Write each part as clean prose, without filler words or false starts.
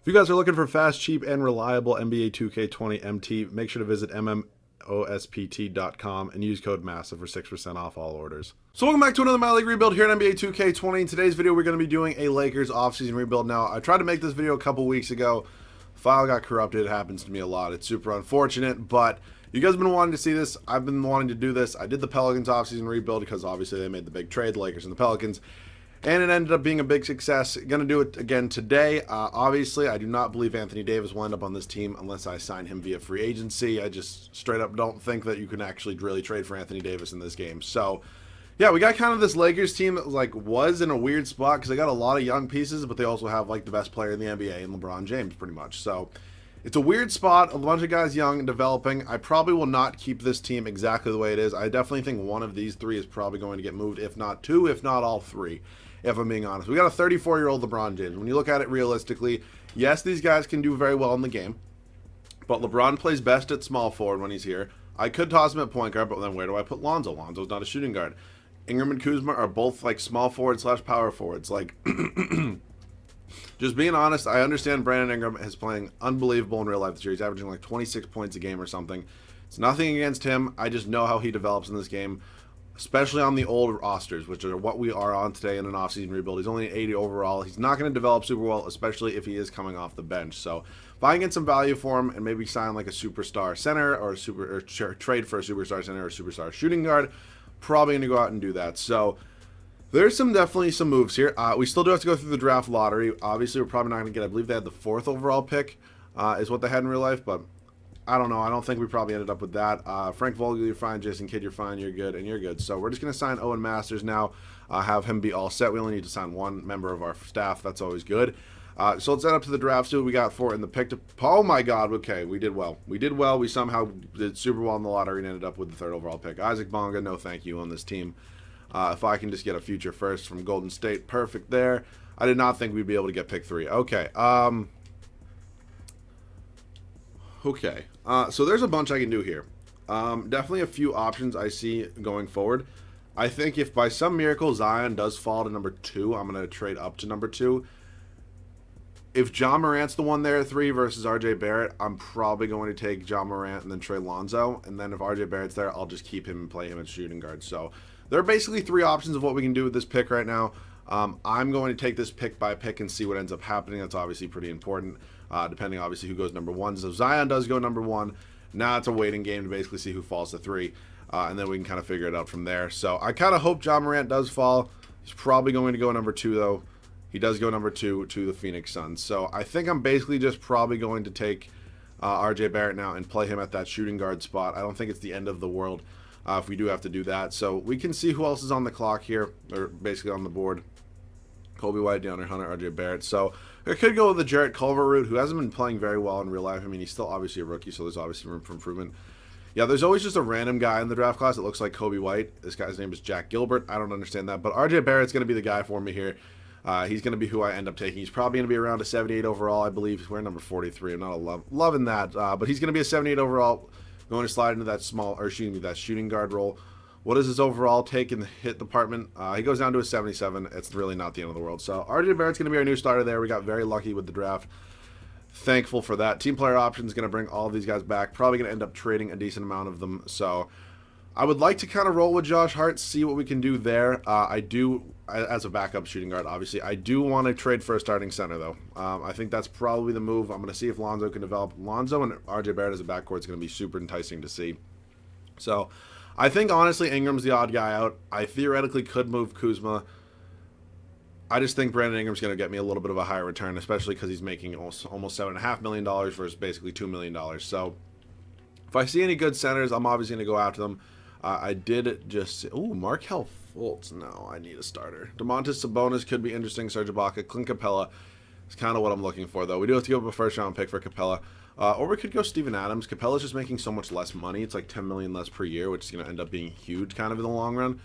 If you guys are looking for fast, cheap, and reliable NBA 2K20 MT, make sure to visit MMOSPT.com and use code MASSIVE for 6% off all orders. So welcome back to another My League rebuild here on NBA 2K20. In today's video, we're going to be doing a Lakers offseason rebuild. Now, I tried to make this video a couple weeks ago. File got corrupted. It happens to me a lot. It's super unfortunate, but you guys have been wanting to see this. I've been wanting to do this. I did the Pelicans offseason rebuild because obviously they made the big trade, the Lakers and the Pelicans. And it ended up being a big success. Going to do it again today. Obviously, I do not believe Anthony Davis will end up on this team unless I sign him via free agency. I just straight up don't think that you can actually really trade for Anthony Davis in this game. So, yeah, we got kind of this Lakers team that was in a weird spot because they got a lot of young pieces, but they also have the best player in the NBA in LeBron James pretty much. So, it's a weird spot, a bunch of guys young and developing. I probably will not keep this team exactly the way it is. I definitely think one of these three is probably going to get moved, if not two, if not all three. If I'm being honest. We got a 34-year-old LeBron James. When you look at it realistically, yes, these guys can do very well in the game, but LeBron plays best at small forward when he's here. I could toss him at point guard, but then where do I put Lonzo? Lonzo's not a shooting guard. Ingram and Kuzma are both small forward / power forwards. Just being honest, I understand Brandon Ingram is playing unbelievable in real life this year. He's averaging 26 points a game or something. It's nothing against him. I just know how he develops in this game, especially on the old rosters, which are what we are on today in an offseason rebuild. He's only an 80 overall. He's not going to develop super well, especially if he is coming off the bench. So if I can get some value for him and maybe sign a superstar center or trade for a superstar center or a superstar shooting guard, probably going to go out and do that. So there's definitely some moves here. We still do have to go through the draft lottery. Obviously, we're probably not going to get, I believe they had the 4th overall pick is what they had in real life, but I don't know. I don't think we probably ended up with that. Frank Vogel, you're fine. Jason Kidd, you're fine. You're good, and you're good. So we're just going to sign Owen Masters now, have him be all set. We only need to sign one member of our staff. That's always good. So let's head up to the draft, see what we got for it in the pick. Oh, my God. Okay, we did well. We did well. We somehow did super well in the lottery and ended up with the 3rd overall pick. Isaac Bonga, no thank you on this team. If I can just get a future first from Golden State, perfect there. I did not think we'd be able to get pick 3. Okay. Okay, so there's a bunch I can do here. Definitely a few options I see going forward. I think if by some miracle Zion does fall to number 2, I'm going to trade up to number 2. If John Morant's the one there at 3 versus RJ Barrett, I'm probably going to take John Morant and then trade Lonzo. And then if RJ Barrett's there, I'll just keep him and play him at shooting guard. So there are basically 3 options of what we can do with this pick right now. I'm going to take this pick by pick and see what ends up happening. That's obviously pretty important, depending obviously who goes number 1. So if Zion does go number 1, now it's a waiting game to basically see who falls to 3, and then we can kind of figure it out from there. So I kind of hope John Morant does fall. He's probably going to go number 2, though. He does go number 2 to the Phoenix Suns. So I think I'm basically just probably going to take RJ Barrett now and play him at that shooting guard spot. I don't think it's the end of the world if we do have to do that. So we can see who else is on the clock here, or basically on the board. Kobe White, DeAndre Hunter, RJ Barrett. So I could go with the Jarrett Culver route, who hasn't been playing very well in real life. I mean, he's still obviously a rookie, so there's obviously room for improvement. Yeah, there's always just a random guy in the draft class that looks like Kobe White. This guy's name is Jack Gilbert. I don't understand that, but RJ Barrett's going to be the guy for me here. He's going to be who I end up taking. He's probably going to be around a 78 overall, I believe. He's wearing number 43. I'm not loving that, but he's going to be a 78 overall, going to slide into that that shooting guard role. What is his overall take in the hit department? He goes down to a 77. It's really not the end of the world. So RJ Barrett's going to be our new starter there. We got very lucky with the draft. Thankful for that. Team player option is going to bring all of these guys back. Probably going to end up trading a decent amount of them. So I would like to kind of roll with Josh Hart, see what we can do there. I do, as a backup shooting guard, obviously. I do want to trade for a starting center, though. I think that's probably the move. I'm going to see if Lonzo can develop. Lonzo and RJ Barrett as a backcourt is going to be super enticing to see. So I think, honestly, Ingram's the odd guy out. I theoretically could move Kuzma. I just think Brandon Ingram's going to get me a little bit of a higher return, especially because he's making almost $7.5 million versus basically $2 million. So if I see any good centers, I'm obviously going to go after them. I did just... Ooh, Markelle Fultz. No, I need a starter. Domantas Sabonis could be interesting. Serge Ibaka. Clint Capella is kind of what I'm looking for, though. We do have to give up a first-round pick for Capella. Or we could go Steven Adams. Capella's just making so much less money. It's like $10 million less per year, which is going to end up being huge kind of in the long run.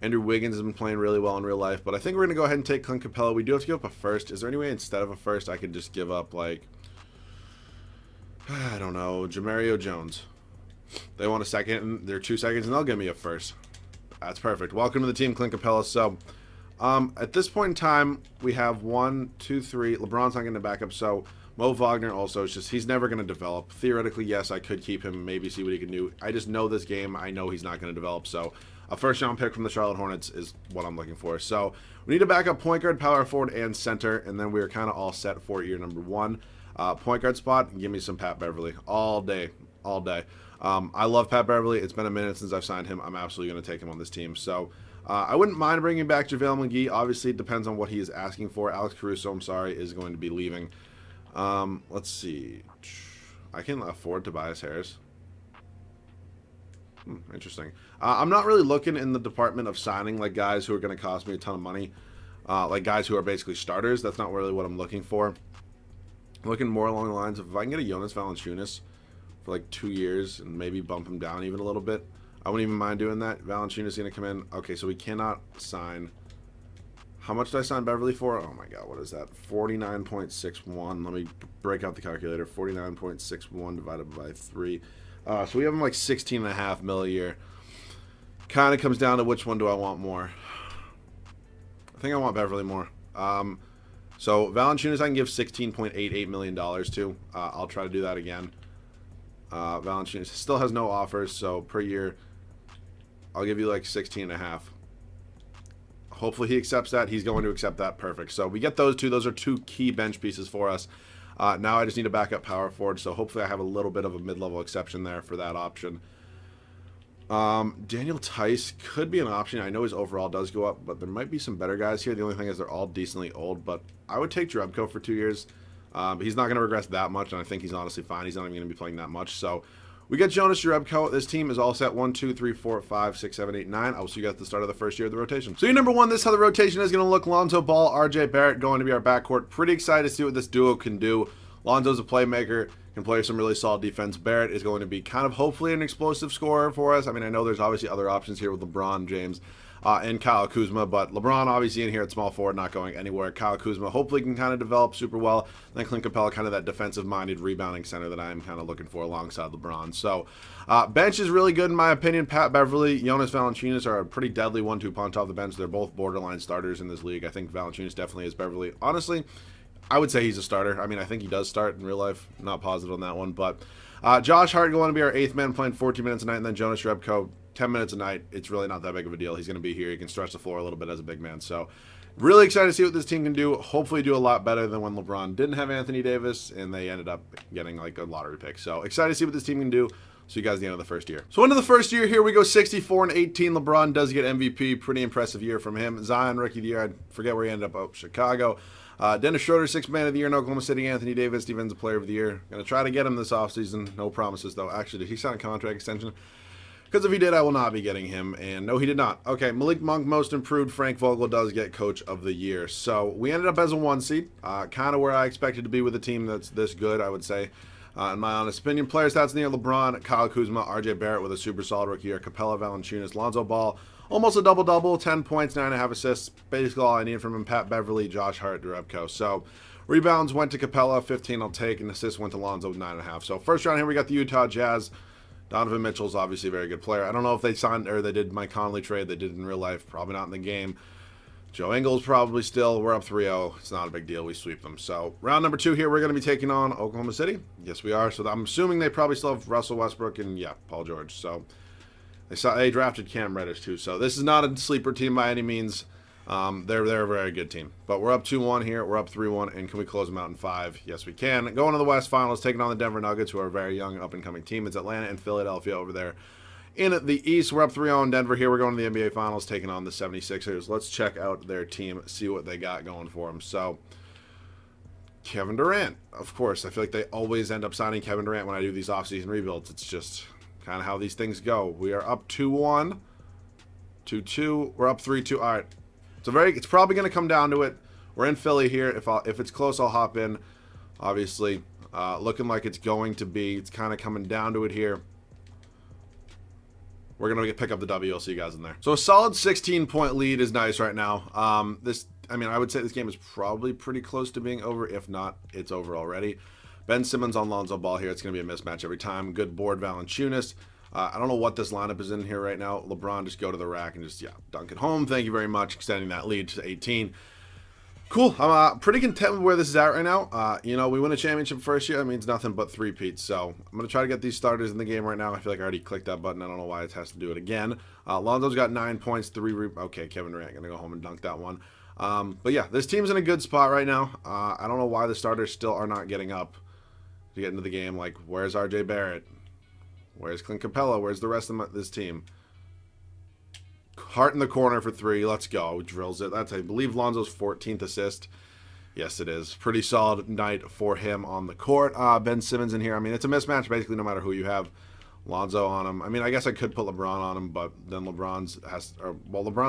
Andrew Wiggins has been playing really well in real life, but I think we're going to go ahead and take Clint Capella. We do have to give up a first. Is there any way instead of a first I could just give up, I don't know, Jamario Jones? They want a second, and they're 2 seconds, and they'll give me a first. That's perfect. Welcome to the team, Clint Capella. So at this point in time, we have 1, 2, 3. LeBron's not getting a backup, so Mo Wagner also is just, he's never going to develop. Theoretically, yes, I could keep him, maybe see what he can do. I just know this game. I know he's not going to develop. So a first-round pick from the Charlotte Hornets is what I'm looking for. So we need a backup point guard, power forward, and center, and then we're kind of all set for year number 1. Point guard spot, give me some Pat Beverly all day, all day. I love Pat Beverly. It's been a minute since I've signed him. I'm absolutely going to take him on this team. So I wouldn't mind bringing back JaVale McGee. Obviously, it depends on what he is asking for. Alex Caruso, I'm sorry, is going to be leaving. Let's see. I can afford Tobias Harris. Interesting. I'm not really looking in the department of signing like guys who are going to cost me a ton of money. Like guys who are basically starters. That's not really what I'm looking for. I'm looking more along the lines of if I can get a Jonas Valanciunas for like 2 years and maybe bump him down even a little bit. I wouldn't even mind doing that. Valanciunas is going to come in. Okay, so we cannot sign. How much did I sign Beverly for? Oh my God, what is that? 49.61. Let me break out the calculator. 49.61 divided by 3. So we have him like 16.5 mil a year. Kind of comes down to which one do I want more. I think I want Beverly more. So Valanciunas I can give $16.88 million to. I'll try to do that again. Valanciunas still has no offers, so per year I'll give you like 16.5. Hopefully he accepts that. He's going to accept that. Perfect. So we get those two. Those are 2 key bench pieces for us. Now I just need a backup power forward, so hopefully I have a little bit of a mid-level exception there for that option. Daniel Tice could be an option. I know his overall does go up, but there might be some better guys here. The only thing is they're all decently old, but I would take Jerebko for 2 years. He's not going to regress that much, and I think he's honestly fine. He's not even going to be playing that much. So we get Jonas Jerebko. This team is all set. 1, 2, 3, 4, 5, 6, 7, 8, 9. I will see you guys at the start of the first year of the rotation. So year number 1, this is how the rotation is going to look. Lonzo Ball, RJ Barrett going to be our backcourt. Pretty excited to see what this duo can do. Lonzo's a playmaker, can play some really solid defense. Barrett is going to be kind of hopefully an explosive scorer for us. I mean, I know there's obviously other options here with LeBron James and Kyle Kuzma, but LeBron obviously in here at small forward, not going anywhere. Kyle Kuzma hopefully can kind of develop super well. Then Clint Capella, kind of that defensive-minded rebounding center that I'm kind of looking for alongside LeBron. So bench is really good in my opinion. Pat Beverly, Jonas Valanciunas are a pretty deadly 1-2 punch off the bench. They're both borderline starters in this league. I think Valanciunas definitely is. Beverly, honestly, I would say he's a starter. I mean, I think he does start in real life. Not positive on that one. But Josh Hart going to be our 8th man, playing 14 minutes a night. And then Jonas Jerebko, 10 minutes a night. It's really not that big of a deal. He's going to be here. He can stretch the floor a little bit as a big man. So really excited to see what this team can do. Hopefully do a lot better than when LeBron didn't have Anthony Davis. And they ended up getting like a lottery pick. So excited to see what this team can do. See you guys at the end of the first year. So into the first year here we go, 64-18. LeBron does get MVP. Pretty impressive year from him. Zion, rookie of the year. I forget where he ended up. Oh, Chicago. Dennis Schroeder, 6th man of the year in Oklahoma City. Anthony Davis, defensive player of the year. Going to try to get him this offseason. No promises, though. Actually, did he sign a contract extension? Because if he did, I will not be getting him. And no, he did not. Okay, Malik Monk, most improved. Frank Vogel does get coach of the year. So we ended up as a 1 seed. Kind of where I expected to be with a team that's this good, I would say. In my honest opinion, player stats in the year: LeBron, Kyle Kuzma, RJ Barrett with a super solid rookie year, Capella, Valanciunas, Lonzo Ball, almost a double-double, 10 points, 9.5 assists. Basically all I need from him. Pat Beverly, Josh Hart, Jerebko. So rebounds went to Capella, 15 I'll take, and assists went to Lonzo with 9.5. So first round here we got the Utah Jazz. Donovan Mitchell's obviously a very good player. I don't know if they signed or they did Mike Conley trade. They did in real life. Probably not in the game. Joe Ingles probably still. We're up 3-0. It's not a big deal. We sweep them. So round number 2 here, we're going to be taking on Oklahoma City. Yes, we are. So I'm assuming they probably still have Russell Westbrook and, yeah, Paul George. So they drafted Cam Reddish, too. So this is not a sleeper team by any means. They're a very good team. But we're up 2-1 here. We're up 3-1. And can we close them out in 5? Yes, we can. Going to the West Finals, taking on the Denver Nuggets, who are a very young, up-and-coming team. It's Atlanta and Philadelphia over there. In the East, we're up 3-0 in Denver here. We're going to the NBA Finals, taking on the 76ers. Let's check out their team, see what they got going for them. So, Kevin Durant, of course. I feel like they always end up signing Kevin Durant when I do these offseason rebuilds. It's just kind of how these things go. We are up 2-1, 2-2. We're up 3-2. All right. It's probably going to come down to it. We're in Philly here. If it's close, I'll hop in. Obviously, looking like it's going to be. It's kind of coming down to it here. We're going to pick up the W. I'll see you guys in there. So a solid 16-point lead is nice right now. I would say this game is probably pretty close to being over. If not, it's over already. Ben Simmons on Lonzo Ball here. It's going to be a mismatch every time. Good board, Valanciunas. I don't know what this lineup is in here right now. LeBron, just go to the rack and just, dunk it home. Thank you very much. Extending that lead to 18. Cool. I'm pretty content with where this is at right now. You know, we win a championship first year. That means nothing but three-peats. So I'm going to try to get these starters in the game right now. I feel like I already clicked that button. I don't know why it has to do it again. Lonzo's got 9 points, okay, Kevin Durant going to go home and dunk that one. But yeah, this team's in a good spot right now. I don't know why the starters still are not getting up to get into the game. Like, where's RJ Barrett? Where's Clint Capella? Where's the rest of this team? Hart in the corner for 3. Let's go. Drills it. That's, I believe, Lonzo's 14th assist. Yes, it is. Pretty solid night for him on the court. Ben Simmons in here. I mean, it's a mismatch basically no matter who you have. Lonzo on him. I mean, I guess I could put LeBron on him, but then LeBron's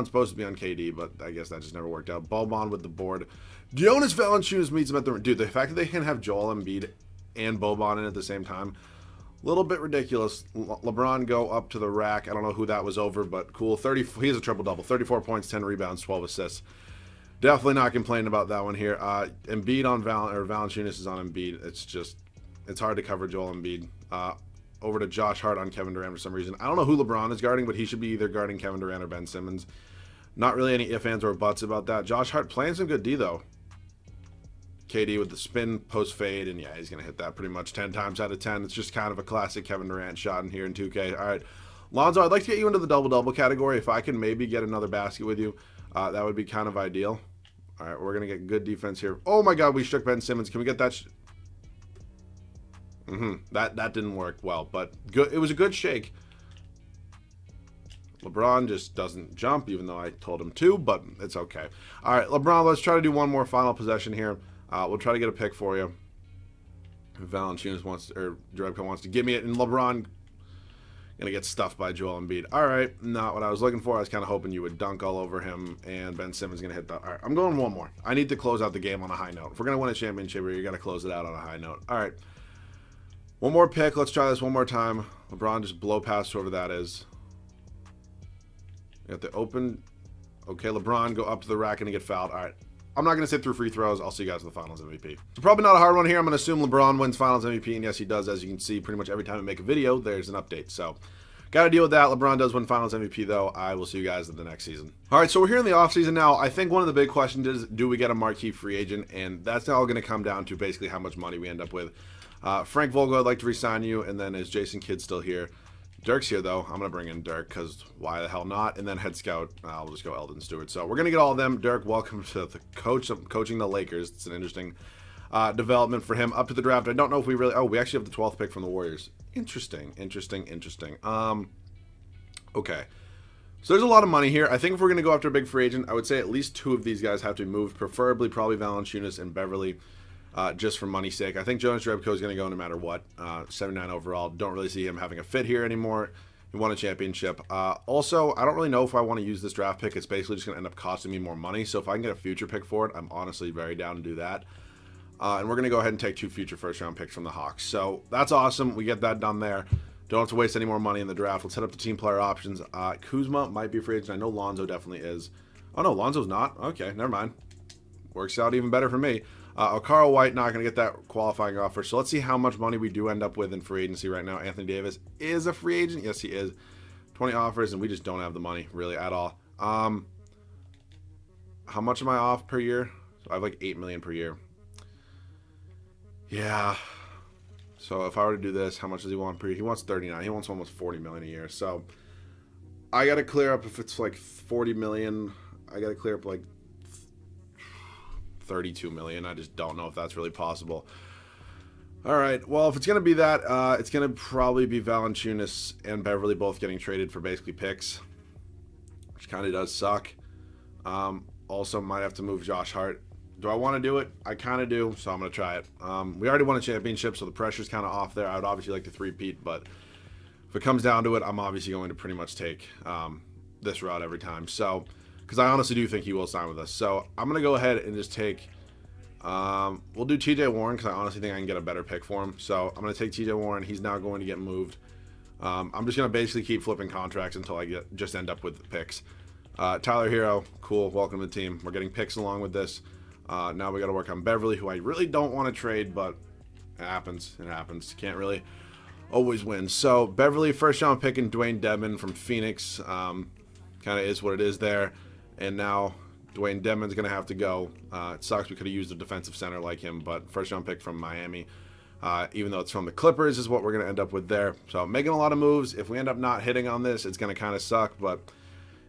supposed to be on KD, but I guess that just never worked out. Boban with the board. Jonas Valanciunas meets him at the... Dude, the fact that they can have Joel Embiid and Boban in at the same time, a little bit ridiculous. LeBron go up to the rack. I don't know who that was over, but cool. He has a triple-double. 34 points, 10 rebounds, 12 assists. Definitely not complaining about that one here. Embiid on Valanciunas is on Embiid. It's hard to cover Joel Embiid. Over to Josh Hart on Kevin Durant for some reason. I don't know who LeBron is guarding, but he should be either guarding Kevin Durant or Ben Simmons. Not really any ifs, ands, or buts about that. Josh Hart playing some good D, though. KD with the spin, post fade, and yeah, he's going to hit that pretty much 10 times out of 10. It's just kind of a classic Kevin Durant shot in here in 2K. All right, Lonzo, I'd like to get you into the double-double category. If I can maybe get another basket with you, that would be kind of ideal. All right, we're going to get good defense here. Oh, my God, we shook Ben Simmons. Can we get that? That didn't work well, but good. It was a good shake. LeBron just doesn't jump, even though I told him to, but it's okay. All right, LeBron, let's try to do one more final possession here. We'll try to get a pick for you. Valanciunas Jerebko wants to give me it, and LeBron gonna get stuffed by Joel Embiid. All right, not what I was looking for. I was kind of hoping you would dunk all over him, and Ben Simmons gonna hit that. All right, I'm going one more. I need to close out the game on a high note. If we're gonna win a championship, you gotta close it out on a high note. All right, one more pick. Let's try this one more time. LeBron just blow past whoever that is. Got the open. Okay, LeBron go up to the rack and get fouled. All right. I'm not going to sit through free throws. I'll see you guys in the Finals MVP. So probably not a hard one here. I'm going to assume LeBron wins Finals MVP, and yes, he does. As you can see, pretty much every time I make a video, there's an update. So got to deal with that. LeBron does win Finals MVP, though. I will see you guys in the next season. All right, so we're here in the offseason now. I think one of the big questions is, do we get a marquee free agent? And that's all going to come down to basically how much money we end up with. Frank Vogel, I'd like to re-sign you, and then is Jason Kidd still here? Dirk's here, though. I'm going to bring in Dirk because why the hell not? And then head scout, I'll just go Eldon Stewart. So we're going to get all of them. Dirk, welcome to the coaching the Lakers. It's an interesting development for him. Up to the draft, I don't know if we really... Oh, we actually have the 12th pick from the Warriors. Interesting. Okay. So there's a lot of money here. I think if we're going to go after a big free agent, I would say at least 2 of these guys have to be moved, preferably probably Valanciunas and Beverly. Just for money's sake. I think Jonas Jerebko is going to go no matter what. 79 overall. Don't really see him having a fit here anymore. He won a championship. Also, I don't really know if I want to use this draft pick. It's basically just going to end up costing me more money. So if I can get a future pick for it, I'm honestly very down to do that. And we're going to go ahead and take 2 future first-round picks from the Hawks. So that's awesome. We get that done there. Don't have to waste any more money in the draft. Let's head up to team player options. Kuzma might be a free agent. I know Lonzo definitely is. Oh, no, Lonzo's not. Okay, never mind. Works out even better for me. Okaro White not going to get that qualifying offer. So let's see how much money we do end up with in free agency right now. Anthony Davis is a free agent. Yes, he is. 20 offers, and we just don't have the money really at all. How much am I off per year? So I have like $8 million per year. Yeah. So if I were to do this, how much does he want per year? He wants 39. He wants almost $40 million a year. So I got to clear up, if it's like $40 million, I got to clear up like $32 million. I just don't know if that's really possible. All right. Well, if it's going to be that, it's going to probably be Valanciunas and Beverly both getting traded for basically picks, which kind of does suck. Also, might have to move Josh Hart. Do I want to do it? I kind of do, so I'm going to try it. We already won a championship, so the pressure's kind of off there. I would obviously like to three-peat, but if it comes down to it, I'm obviously going to pretty much take this route every time. So, because I honestly do think he will sign with us. So I'm going to go ahead and just take, we'll do TJ Warren because I honestly think I can get a better pick for him. So I'm going to take TJ Warren. He's now going to get moved. I'm just going to basically keep flipping contracts until I just end up with the picks. Tyler Hero, cool. Welcome to the team. We're getting picks along with this. Now we got to work on Beverly, who I really don't want to trade, but it happens. It happens. Can't really always win. So Beverly, first round pick, and Dwayne Dedmon from Phoenix. Kind of is what it is there. And now Dwayne Dedmon's going to have to go. It sucks. We could have used a defensive center like him, but first-round pick from Miami, even though it's from the Clippers, is what we're going to end up with there. So making a lot of moves. If we end up not hitting on this, it's going to kind of suck, but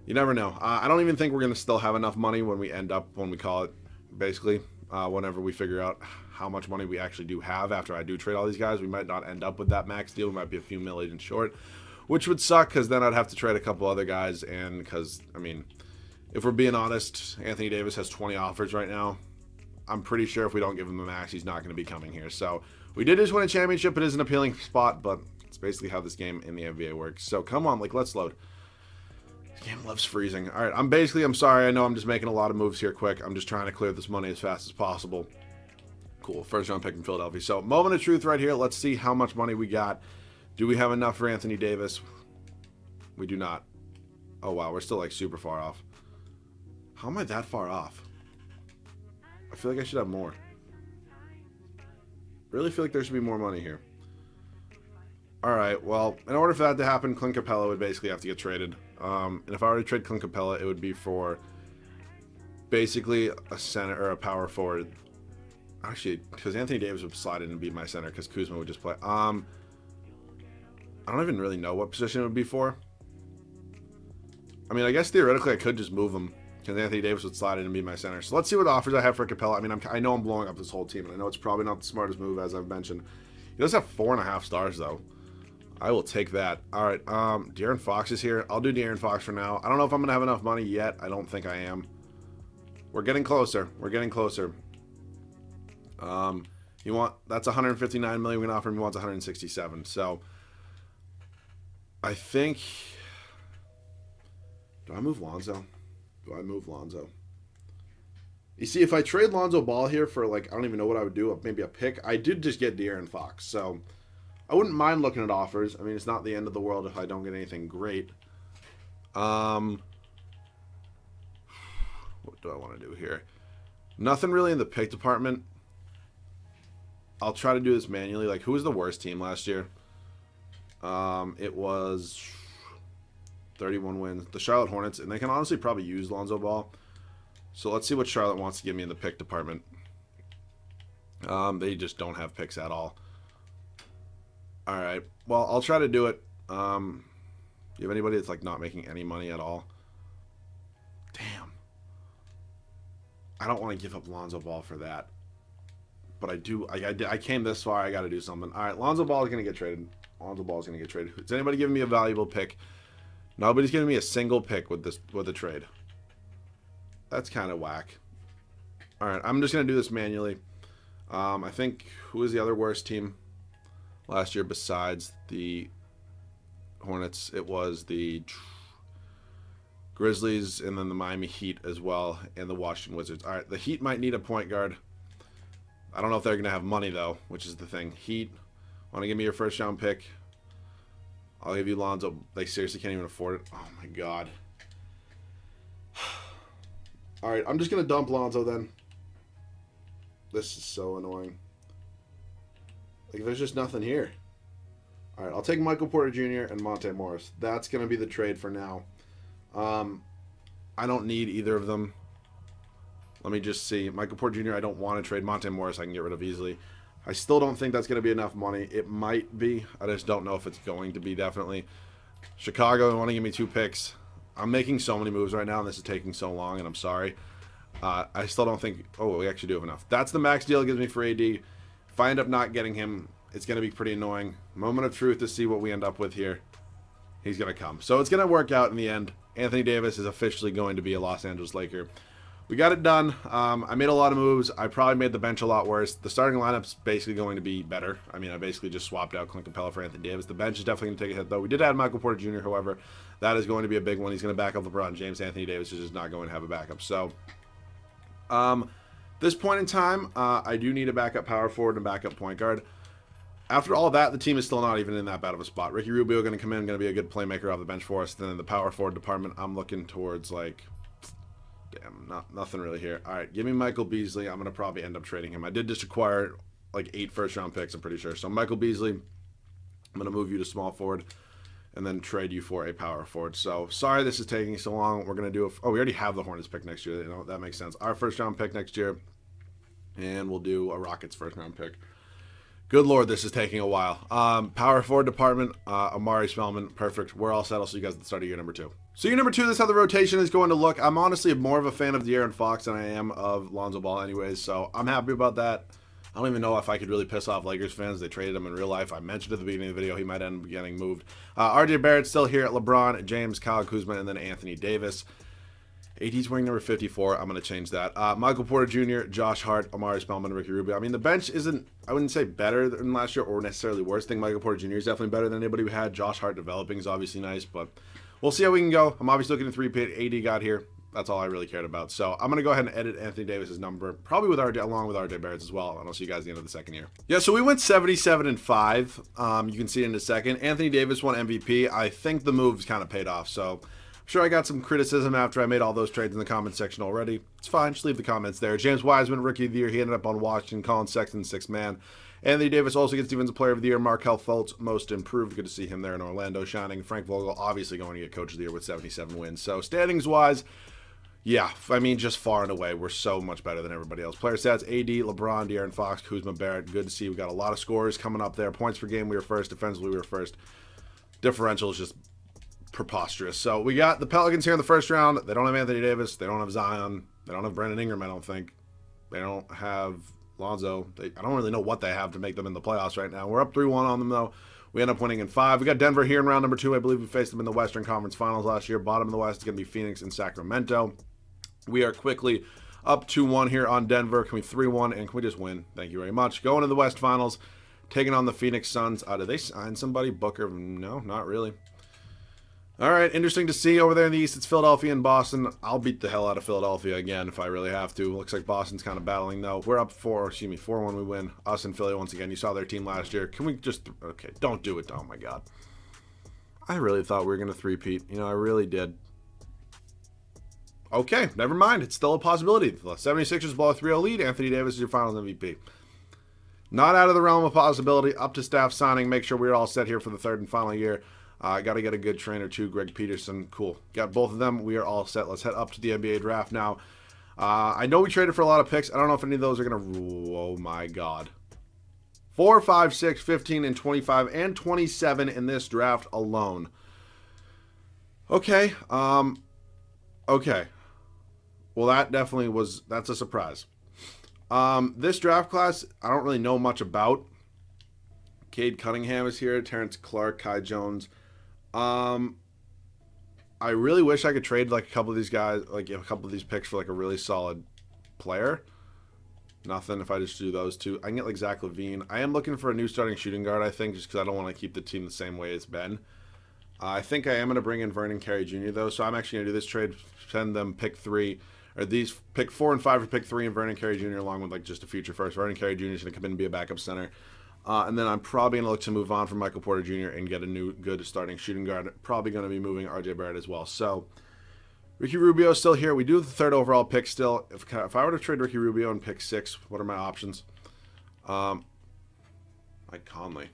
you never know. I don't even think we're going to still have enough money when we call it, basically, whenever we figure out how much money we actually do have after I do trade all these guys. We might not end up with that max deal. We might be a few million short, which would suck because then I'd have to trade a couple other guys. And because, I mean, if we're being honest, Anthony Davis has 20 offers right now. I'm pretty sure if we don't give him the max, he's not going to be coming here. So we did just win a championship. It is an appealing spot, but it's basically how this game in the NBA works. So come on, like, let's load. This game loves freezing. All right, I'm sorry. I know I'm just making a lot of moves here quick. I'm just trying to clear this money as fast as possible. Cool, first round pick from Philadelphia. So moment of truth right here. Let's see how much money we got. Do we have enough for Anthony Davis? We do not. Oh, wow, we're still, like, super far off. How am I that far off? I feel like I should have more. Really feel like there should be more money here. All right, well, in order for that to happen, Clint Capella would basically have to get traded. And if I were to trade Clint Capella, it would be for basically a center or a power forward. Actually, because Anthony Davis would slide in and be my center because Kuzma would just play. I don't even really know what position it would be for. I mean, I guess theoretically I could just move him because Anthony Davis would slide in and be my center. So let's see what offers I have for Capella. I mean, I know I'm blowing up this whole team, and I know it's probably not the smartest move, as I've mentioned. He does have 4.5 stars, though. I will take that. All right, Darren Fox is here. I'll do Darren Fox for now. I don't know if I'm going to have enough money yet. I don't think I am. We're getting closer. We're getting closer. That's 159 million we can offer him. He wants 167. So I think, do I move Lonzo? You see, if I trade Lonzo Ball here for, like, I don't even know what I would do, maybe a pick. I did just get Darren Fox, so I wouldn't mind looking at offers. I mean, it's not the end of the world if I don't get anything great. What do I want to do here? Nothing really in the pick department. I'll try to do this manually. Like, who was the worst team last year? It was 31 wins. The Charlotte Hornets, and they can honestly probably use Lonzo Ball. So let's see what Charlotte wants to give me in the pick department. They just don't have picks at all. All right. Well, I'll try to do it. You have anybody that's, like, not making any money at all? Damn. I don't want to give up Lonzo Ball for that. But I do. I came this far. I got to do something. All right. Lonzo Ball is going to get traded. Is anybody giving me a valuable pick? Nobody's giving me a single pick with a trade. That's kind of whack. All right. I'm just going to do this manually. I think, who was the other worst team last year besides the Hornets? It was the Grizzlies and then the Miami Heat as well and the Washington Wizards. All right. The Heat might need a point guard. I don't know if they're going to have money, though, which is the thing. Heat, want to give me your first-round pick? I'll give you Lonzo. They seriously can't even afford it. Oh, my God. All right, I'm just going to dump Lonzo then. This is so annoying. Like, there's just nothing here. All right, I'll take Michael Porter Jr. and Monte Morris. That's going to be the trade for now. I don't need either of them. Let me just see. Michael Porter Jr., I don't want to trade. Monte Morris, I can get rid of easily. I still don't think that's going to be enough money. It might be. I just don't know if it's going to be, definitely. Chicago, they want to give me 2 picks. I'm making so many moves right now, and this is taking so long, and I'm sorry. I still don't think... Oh, we actually do have enough. That's the max deal it gives me for AD. If I end up not getting him, it's going to be pretty annoying. Moment of truth to see what we end up with here. He's going to come. So it's going to work out in the end. Anthony Davis is officially going to be a Los Angeles Laker. We got it done. I made a lot of moves. I probably made the bench a lot worse. The starting lineup's basically going to be better. I mean, I basically just swapped out Clint Capella for Anthony Davis. The bench is definitely going to take a hit, though. We did add Michael Porter Jr., however. That is going to be a big one. He's going to back up LeBron James. Anthony Davis is just not going to have a backup. So, this point in time, I do need a backup power forward and a backup point guard. After all that, the team is still not even in that bad of a spot. Ricky Rubio going to come in, going to be a good playmaker off the bench for us. Then in the power forward department, I'm looking towards, like... Damn, nothing really here. All right, give me Michael Beasley. I'm going to probably end up trading him. I did just acquire like 8 first-round picks, I'm pretty sure. So Michael Beasley, I'm going to move you to small forward. and then trade you for a power forward. So sorry this is taking so long. We're going to do we already have the Hornets pick next year. You know, that makes sense. Our first round pick next year, and we'll do a Rockets first round pick. Good Lord, this is taking a while. Power forward department, Amari Spellman, perfect. We're all set. I'll see you guys at the start of year number 2. So year number 2, this is how the rotation is going to look. I'm honestly more of a fan of Darren Fox than I am of Lonzo Ball anyways, so I'm happy about that. I don't even know if I could really piss off Lakers fans. They traded him in real life. I mentioned at the beginning of the video he might end up getting moved. RJ Barrett's still here at LeBron, James, Kyle Kuzma, and then Anthony Davis. AD's wearing number 54. I'm going to change that. Michael Porter Jr., Josh Hart, Amari Spellman, Ricky Rubio. I mean, the bench isn't, I wouldn't say better than last year or necessarily worse. I think Michael Porter Jr. is definitely better than anybody we had. Josh Hart developing is obviously nice, but we'll see how we can go. I'm obviously looking at 3-peat. AD got here. That's all I really cared about. So I'm going to go ahead and edit Anthony Davis's number, probably with RJ, along with RJ Barrett's as well. And I'll see you guys at the end of the second year. Yeah, so we went 77-5. You can see it in a second. Anthony Davis won MVP. I think the moves kind of paid off. So I'm sure I got some criticism after I made all those trades in the comment section already. It's fine. Just leave the comments there. James Wiseman, Rookie of the Year. He ended up on Washington. Colin Sexton, 6th man. Anthony Davis also gets Defensive Player of the Year. Markelle Fultz, Most Improved. Good to see him there in Orlando shining. Frank Vogel obviously going to get Coach of the Year with 77 wins. So standings-wise, yeah, I mean, just far and away, we're so much better than everybody else. Player stats, AD, LeBron, Darren Fox, Kuzma, Barrett. Good to see. We got a lot of scores coming up there. Points per game, we were first. Defensively, we were first. Differential is just preposterous. So we got the Pelicans here in the first round. They don't have Anthony Davis. They don't have Zion. They don't have Brandon Ingram, I don't think. They don't have Lonzo. I don't really know what they have to make them in the playoffs right now. We're up 3-1 on them, though. We end up winning in 5. We got Denver here in round number 2. I believe we faced them in the Western Conference Finals last year. Bottom of the West is going to be Phoenix and Sacramento. We are quickly up 2-1 here on Denver. Can we 3-1 and can we just win? Thank you very much. Going to the West Finals, taking on the Phoenix Suns. Did they sign somebody? Booker? No, not really. All right, interesting to see over there in the East. It's Philadelphia and Boston. I'll beat the hell out of Philadelphia again if I really have to. Looks like Boston's kind of battling, though. We're up 4-1 we win. Us and Philly once again. You saw their team last year. Can we just, okay, don't do it. Oh, my God. I really thought we were going to 3-peat. You know, I really did. Okay, never mind. It's still a possibility. The 76ers blow a 3-0 lead. Anthony Davis is your finals MVP. Not out of the realm of possibility. Up to staff signing. Make sure we're all set here for the third and final year. Got to get a good trainer too, Greg Peterson. Cool. Got both of them. We are all set. Let's head up to the NBA draft now. I know we traded for a lot of picks. I don't know if any of those are going to... Oh, my God. 4, 5, 6, 15, and 25, and 27 in this draft alone. Okay. Okay. Well, that definitely was... That's a surprise. This draft class, I don't really know much about. Cade Cunningham is here. Terrence Clark, Kai Jones. I really wish I could trade like a couple of these guys, like a couple of these picks for like a really solid player. Nothing if I just do those two. I can get like Zach LaVine. I am looking for a new starting shooting guard, I think, just because I don't want to keep the team the same way it's been. I think I am going to bring in Vernon Carey Jr. though, so I'm actually going to do this trade, send them pick 3, or these pick 4 and 5 for pick 3, and Vernon Carey Jr. along with like just a future first. Vernon Carey Jr. is going to come in and be a backup center. And then I'm probably going to look to move on from Michael Porter Jr. and get a new good starting shooting guard. Probably going to be moving RJ Barrett as well. So Ricky Rubio is still here. We do have the 3rd overall pick still. If I were to trade Ricky Rubio and pick 6, what are my options? Mike Conley,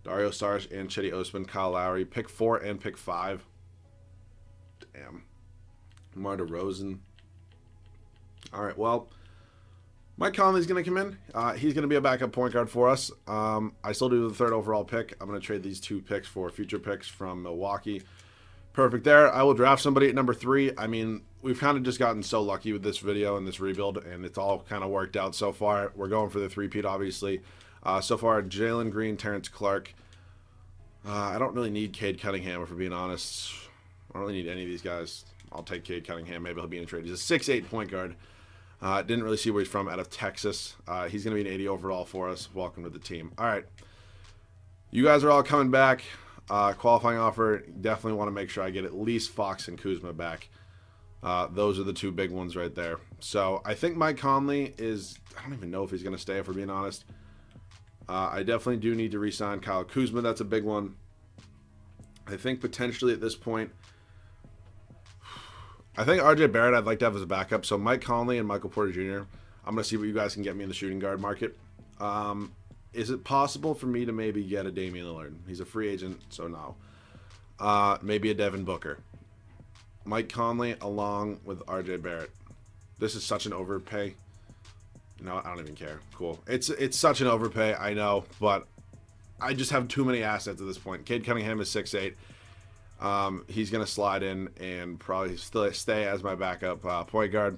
Dario Saric, and Chetty Osman, Kyle Lowry. Pick 4 and pick 5. Damn. Mar DeRozan. All right, well... Mike Conley's going to come in. He's going to be a backup point guard for us. I still do the 3rd overall pick. I'm going to trade these 2 picks for future picks from Milwaukee. Perfect there. I will draft somebody at number 3. I mean, we've kind of just gotten so lucky with this video and this rebuild, and it's all kind of worked out so far. We're going for the 3-peat, obviously. So far, Jalen Green, Terrence Clark. I don't really need Cade Cunningham, if we're being honest. I don't really need any of these guys. I'll take Cade Cunningham. Maybe he'll be in a trade. He's a 6'8" point guard. Didn't really see where he's from, out of Texas. He's going to be an 80 overall for us. Welcome to the team. All right. You guys are all coming back. Qualifying offer. Definitely want to make sure I get at least Fox and Kuzma back. Those are the 2 big ones right there. So I think Mike Conley is... I don't even know if he's going to stay, if we're being honest. I definitely do need to re-sign Kyle Kuzma. That's a big one. I think potentially at this point... I think RJ Barrett I'd like to have as a backup. So Mike Conley and Michael Porter Jr. I'm going to see what you guys can get me in the shooting guard market. Is it possible for me to maybe get a Damian Lillard? He's a free agent, so no. Maybe a Devin Booker. Mike Conley along with RJ Barrett. This is such an overpay. No, I don't even care. Cool. It's such an overpay, I know, but I just have too many assets at this point. Cade Cunningham is 6'8". He's going to slide in and probably still stay as my backup point guard.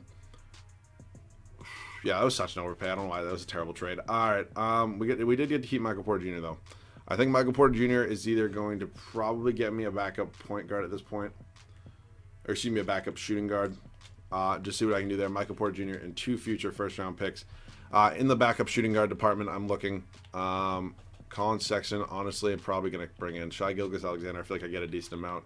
Yeah, that was such an overpay. I don't know why. That was a terrible trade. All right. We did get to keep Michael Porter Jr., though. I think Michael Porter Jr. is either going to probably get me a backup point guard at this point, or excuse me, a backup shooting guard. Just see what I can do there. Michael Porter Jr. and 2 future first-round picks. In the backup shooting guard department, I'm looking. Colin Sexton, honestly, I'm probably going to bring in Shai Gilgeous-Alexander. I feel like I get a decent amount.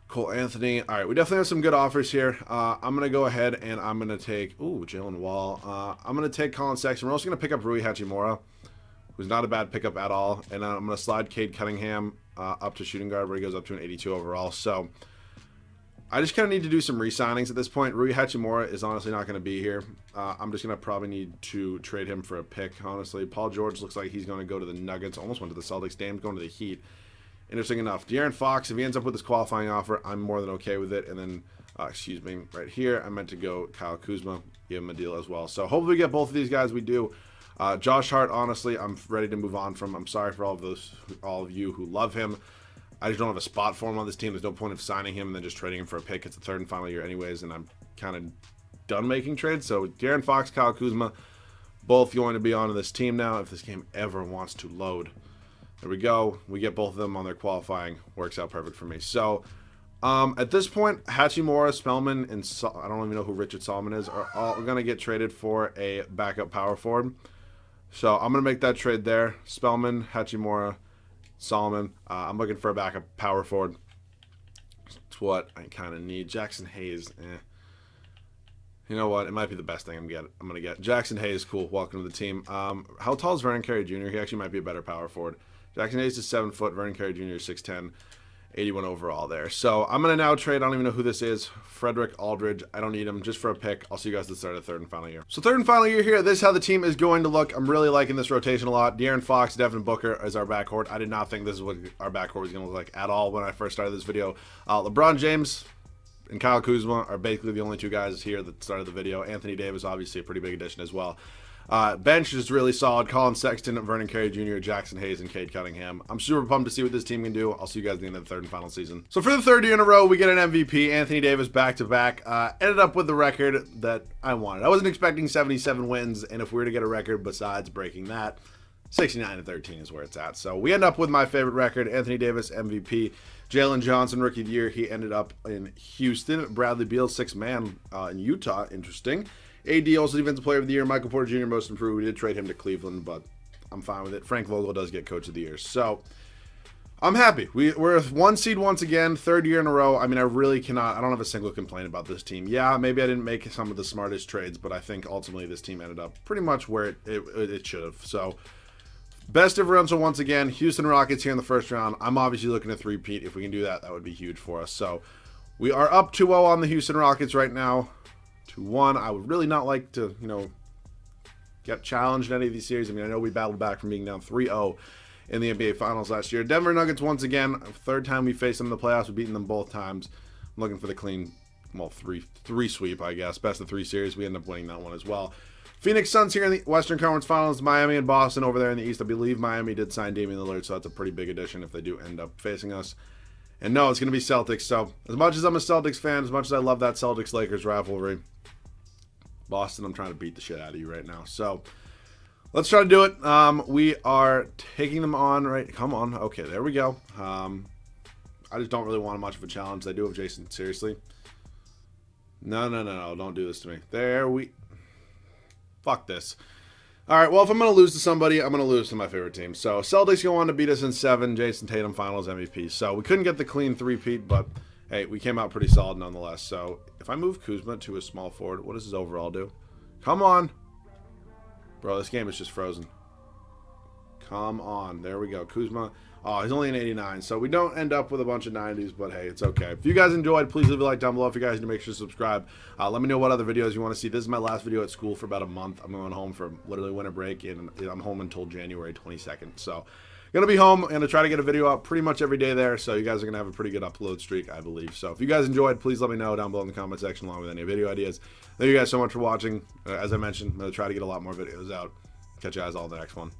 Cole Anthony. All right, we definitely have some good offers here. I'm going to go ahead and I'm going to take, Jalen Wall. I'm going to take Colin Sexton. We're also going to pick up Rui Hachimura, who's not a bad pickup at all. And I'm going to slide Cade Cunningham up to shooting guard, where he goes up to an 82 overall. So I just kind of need to do some re-signings at this point. Rui Hachimura is honestly not going to be here. I'm just going to probably need to trade him for a pick, honestly. Paul George looks like he's going to go to the Nuggets. Almost went to the Celtics. Damn, going to the Heat. Interesting enough. Darren Fox, if he ends up with this qualifying offer, I'm more than okay with it. And then, right here, I meant to go Kyle Kuzma, give him a deal as well. So hopefully we get both of these guys. We do. Josh Hart, honestly, I'm ready to move on from. I'm sorry for all of you who love him. I just don't have a spot for him on this team. There's no point of signing him and then just trading him for a pick. It's the third and final year anyways, and I'm kind of done making trades. So Darren Fox, Kyle Kuzma, both going to be on this team now if this game ever wants to load. There we go. We get both of them on their qualifying. Works out perfect for me. So at this point, Hachimura, Spellman, and I don't even know who Richard Solomon is, are all going to get traded for a backup power forward. So I'm going to make that trade there. Spellman, Hachimura, Solomon. I'm looking for a backup power forward. It's what I kind of need. Jackson Hayes. You know what? It might be the best thing I'm going to get. Jackson Hayes, cool. Welcome to the team. How tall is Vernon Carey Jr.? He actually might be a better power forward. Jackson Hayes is 7 foot. Vernon Carey Jr. is 6'10". 81 overall there. So I'm going to now trade. I don't even know who this is. Frederick Aldridge. I don't need him. Just for a pick. I'll see you guys at the start of the third and final year. So third and final year here. This is how the team is going to look. I'm really liking this rotation a lot. De'Aaron Fox, Devin Booker is our backcourt. I did not think this is what our backcourt was going to look like at all when I first started this video. LeBron James and Kyle Kuzma are basically the only 2 guys here that started the video. Anthony Davis, obviously a pretty big addition as well. Bench is really solid. Colin Sexton, Vernon Carey Jr., Jackson Hayes, and Cade Cunningham. I'm super pumped to see what this team can do. I'll see you guys at the end of the third and final season. So for the third year in a row, we get an MVP. Anthony Davis back-to-back. Ended up with the record that I wanted. I wasn't expecting 77 wins, and if we were to get a record besides breaking that, 69-13 is where it's at. So we end up with my favorite record, Anthony Davis, MVP. Jalen Johnson, Rookie of the Year. He ended up in Houston. Bradley Beal, 6th man in Utah. Interesting. AD also Defensive Player of the Year. Michael Porter Jr. Most Improved. We did trade him to Cleveland, but I'm fine with it. Frank Vogel does get Coach of the Year. So I'm happy. We're 1 seed once again, 3rd year in a row. I mean, I don't have a single complaint about this team. Yeah, maybe I didn't make some of the smartest trades, but I think ultimately this team ended up pretty much where it should have. So best differential once again. Houston Rockets here in the first round. I'm obviously looking to three-peat. If we can do that, that would be huge for us. So we are up 2-0 on the Houston Rockets right now. 2-1. I would really not like to, get challenged in any of these series. I mean, I know we battled back from being down 3-0 in the NBA Finals last year. Denver Nuggets once again. 3rd time we faced them in the playoffs. We've beaten them both times. I'm looking for the clean, three sweep, I guess. Best of 3 series. We end up winning that one as well. Phoenix Suns here in the Western Conference Finals. Miami and Boston over there in the East. I believe Miami did sign Damian Lillard, so that's a pretty big addition if they do end up facing us. And no, it's going to be Celtics. So as much as I'm a Celtics fan, as much as I love that Celtics-Lakers rivalry, Boston, I'm trying to beat the shit out of you right now. So let's try to do it. We are taking them on, right? Come on. Okay, there we go. I just don't really want much of a challenge. They do have Jason. Seriously? No. Don't do this to me. Fuck this. All right, well, if I'm going to lose to somebody, I'm going to lose to my favorite team. So Celtics go on to beat us in 7. Jason Tatum, Finals MVP. So we couldn't get the clean three-peat, but hey, we came out pretty solid nonetheless. So if I move Kuzma to a small forward, what does his overall do? Come on. Bro, this game is just frozen. Come on. There we go. Kuzma. Oh, he's only an 89, so we don't end up with a bunch of 90s, but hey, it's okay. If you guys enjoyed, please leave a like down below. If you guys need to make sure to subscribe. Let me know what other videos you want to see. This is my last video at school for about a month. I'm going home for literally winter break, and I'm home until January 22nd. So, going to be home. I'm going to try to get a video out pretty much every day there, so you guys are going to have a pretty good upload streak, I believe. So, if you guys enjoyed, please let me know down below in the comment section along with any video ideas. Thank you guys so much for watching. As I mentioned, I'm going to try to get a lot more videos out. Catch you guys all in the next one.